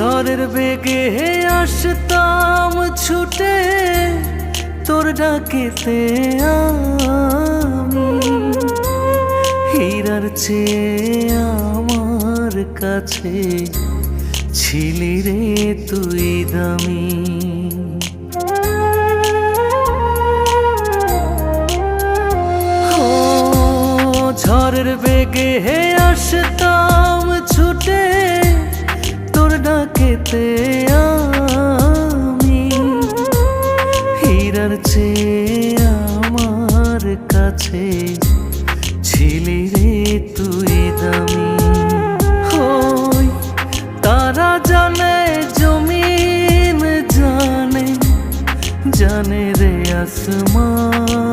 ঝড়ের বেগে আসতাম ছুটে তোর ডাকেতে আমি, হীরার চেয়ে আমার কাছে ছিলি রে তুই দামি। ঝড়ের বেগে আসতাম ছুটে তোর ডাকেতে আমি, হীরার চেয়ে আমার কাছে ছিলি রে তুই দামি। হই তারা জানে জমিন জানে, জানে রে আসমান,